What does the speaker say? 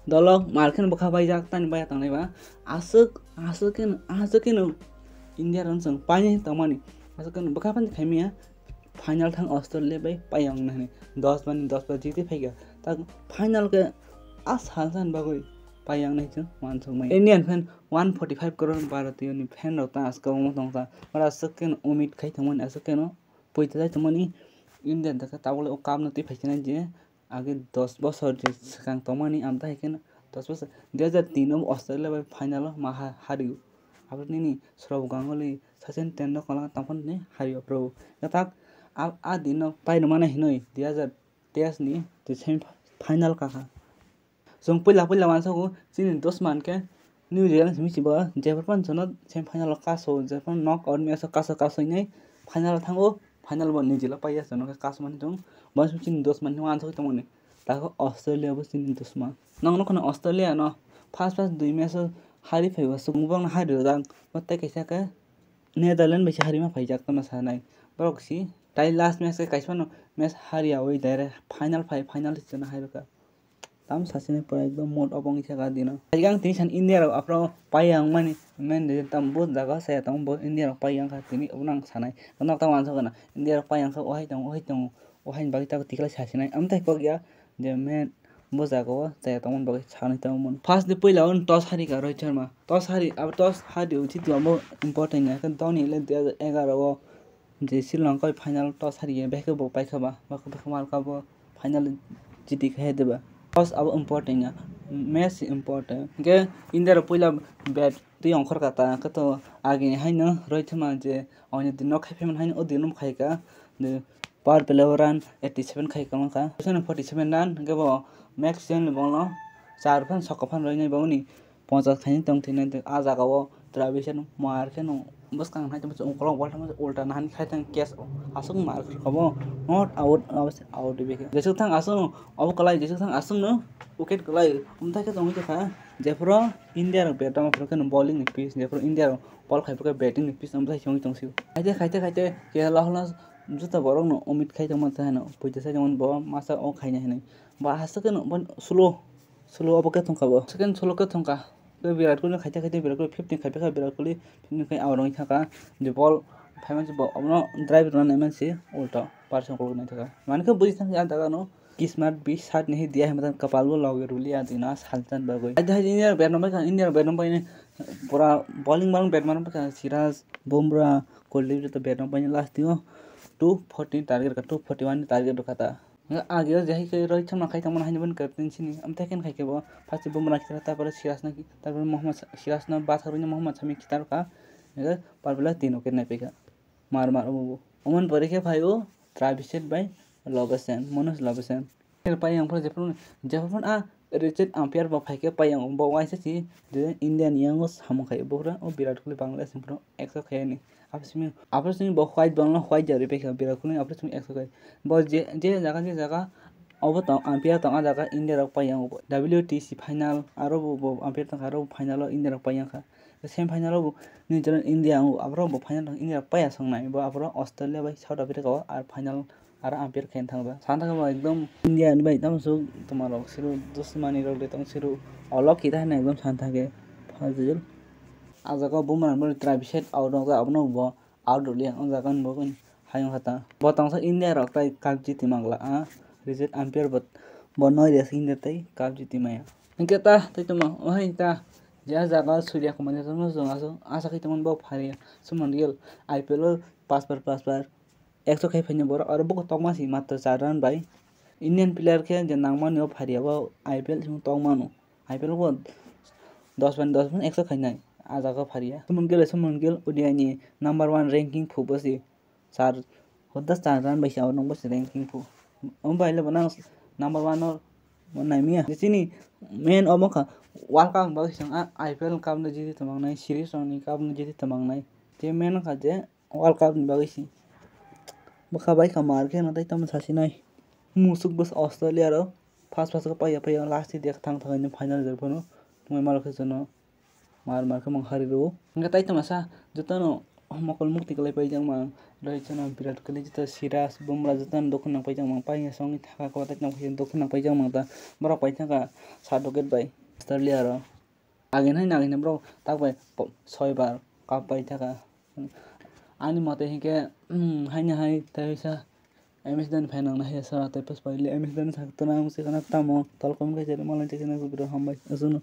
Dolok marken bokha baijak tan baya tangnai ba asuk India ron sang panye tamani asuk bokha pan khaimia final thang Australia bai payang nani 10 पर जीते फेंका तक final के आस हालसान बागोई payang nai chung wan chung mai Indian fan 145 crore भारतीय नि fan रता आजका म तंगता बड़ा सकेन उम्मीद खाइ थमन असकेन पोइता जाय थमनि Indian तक ताबले ओ काम नति फैसना जे आगे 10 बছর जे सकां तमनि आमता हेकेन 10 बছর 2003 ऑस्ट्रेलिया बाय फाइनल मा हारियो आबनि नि सरब गांगुली सचिन तेंदुलकर तंफन ने हारियो प्रो तक आ दिन पाइन माने हिनै 2023 नि ते सेमी फाइनल का जों पहिला मानसको चिनि 10 मान के न्यूजीलैंड मिसिबा जेफोर पन छन सेमी फाइनल कासो जेफोर नॉक आउट में कासो नै फाइनल थांगो फाइनल बन न्यूजीलैंड पाइया छन के कासो मान जों बस चिनि 10 मान मानसको तमने ताको ऑस्ट्रेलिया बस चिनि 10 मान नंगनो खन ऑस्ट्रेलिया न फास्ट 2 मैच हारि फैबा सुबंग हारियो दां मते कैसा के नेदरलैंड बेसे हारिमा फैजाक तम सानाय बरक्सी टाइ लास्ट मैच के कैसन मैच हारिया वइ डाइरेक्ट फाइनल छन हारिका ताम सासिने पर एकदम मोड अपंग छका दिन आइगां तिसन इंडिया र अपरो पाइयां माने मेन दे तम बहुत जगह से तम बहुत इंडिया र पाइयां का तिनि उनां सानाय नक ता मानस गना इंडिया र पाइयां का ओहाइ बागि ता तिकला सासिनाय अमता को गया जे मेन बजाको जाय तमन बागि छानै तमन फर्स्ट दे पहिला उन टस हारि का रोहित शर्मा टस हारि उछि त अब इम्पोर्टेन्ट है कन तनी ले 2011 वो जे श्रीलंका फाइनल टस हारि बेके बो पाइखबा बको मार का फाइनल जिति खै देबा टस अब इम्पोर्टेन्ट है मैच इम्पोर्टेन्ट के इंडिया र पहिला बैट ती अंखर काता के तो आगे हैन रोहित शर्मा जे अनि दिन नखाइफेमन हैन ओ दिन खाइका दे पावर प्ले रन 87 खाइका का 47 रन के बो मैक्स जन बोल 4 फन सक फन रहि नै बाउनी 50 खाइन तंग थिन आ जागा वो ट्राविसन मार के न बस कां हाइ तम ओकला बल तम उल्टा नान खाइतन केस आसुक मार खबो नॉट आउट अवश्य आउट बेके जेसु थां आसु अब कलाई जेसु थां आसु न विकेट कलाई उमता के तंग खा जेफरो इंडिया र बेटम फ्रकन बॉलिंग नि पिच जेफरो इंडिया र बल खाइफो बैटिंग नि पिच उमता संग तंग सिउ खाइते के लहला जुता बरं न उम्मीद खाइ तम थान पइते से जमन ब मासा ओ खाइ नै बा हासकेन बन स्लो अब के थंखाबो सेकेंड स्लो के थंका विराट कोहली खाइते विराट कोहली 15 खाइफे विराट कोहली 15 खाइ आउट रहि थाका जे बल फाइमन से अब ड्राइव रन एमन से उल्टा पार्सन को नै थाका माने के बुझि थाका दागा न किस्मत 20 साथ नहीं दिया है मतलब कपाल को लगे रुली आदि ना सालचन बगोई आज इंडिया बैट नंबर पाइने पूरा बॉलिंग मारन बैट मारन पर सिराज बुमराह कोहली तो बैट नंबर पाइने लास्ट थियो 240 टारगेट का 241 टारगेट रखा आगे जही के रोहित शर्मा खाइ तमन हाइन बन करते छिनि हम तकेन खाइ के बो फर्स्ट बुमराह खिरा तापर सिराज न की तापर मोहम्मद सिराज न बात करिन मोहम्मद शमी खितार का पर बेला तीनों के नै पेका मार वो ओमन परे के भाइयो ट्राविसेट बाय लबसेन मनोज लबसेन फिर पाइयां पर जेफन आ रिचेट अंपायर ब फाइके पाइयां ब वाइसे छि जे इंडियन यंग हम खाइ बोरा ओ विराट कोहली बांग्लादेश पर 100 खाइ नि आपस में ब व्हाइट बंगला व्हाइट जरे पे विराट कोहली आपस में 100 खाइ ब जे जगह अब त अंपायर त आ जगह इंडिया र पाइयां WTC फाइनल आरो ब अंपायर त आरो फाइनल इंडिया र पाइयां खा सेमी फाइनल न्यूजीलैंड इंडिया आरो ब फाइनल इंडिया पाइया संनाय ब आरो ऑस्ट्रेलिया बाय साउथ अफ्रीका आरो फाइनल आरो अंपायर खेन थांबा सानथा का एकदम इंडिया नि बाय एकदम सो तुम्हारो सिरु दुश्मनी रोले तम सिरु अलग की था ना एकदम सानथा के फाजिल आ जगह बुमराह बोल ट्राविसेट आउट होगा अब न ब आउट होलिया अन जगह न बगन हायो खाता बताउँछ इंडिया र काइ काप जिति मांगला आ रिजेट अंपायर ब नय रेस इंडिया तै काप जिति माया इनके ता तै तम ओहै ता ज्या जगह सूर्य को मने तम जों आशा खै तमन ब फारिया सुमन गिल आईपीएल 5 बार 100 खाइ फैने बर और बको तमासी मात्र 4 रन भाई इंडियन प्लेयर के जे नांगमान यो फारिया ब आईपीएल सिम तमानु आईपीएल को 10 बन 100 खाइ नै आजा का फारिया सुमन गिल ओडीआई नि नंबर 1 रैंकिंग फुबसी 4 होदा 4 रन बैसा और नंबर रैंकिंग फु हम भाइले बना नंबर 1 और बनाइमिया जिनि मेन अमखा वर्ल्ड कप बगि आईपीएल कप न जिति तमांगनाय सीरीज नि कप न जिति तमांगनाय जे मेन खा जे वर्ल्ड कप नि बगि बखा बाइ मार के न तै तम सासिनाय मुसुक बस ऑस्ट्रेलिया र फास्ट का पाइया लास्ट देख थांग थांग फाइनल जरफनो तुम मार के जनो मार के मंग हारि रो तै तम सा जतनो mokol mukti kalai paijang mang doi chana Virat Kohli jita Siraj Bumrah jita dokun nang paijang mang pai songi thaka ko ta nang dokun nang paijang mang ta borok paithaka 7 wicket bai Australia ro agin hai nagin bro tak bai 6 bar cup paithaka ani mate hike haina hai taisa MS Dhoni fan ang nahi sa tapos paile MS Dhoni sakto na musik na tamo tol kom ka jere malai chekna ko bro hambai asuno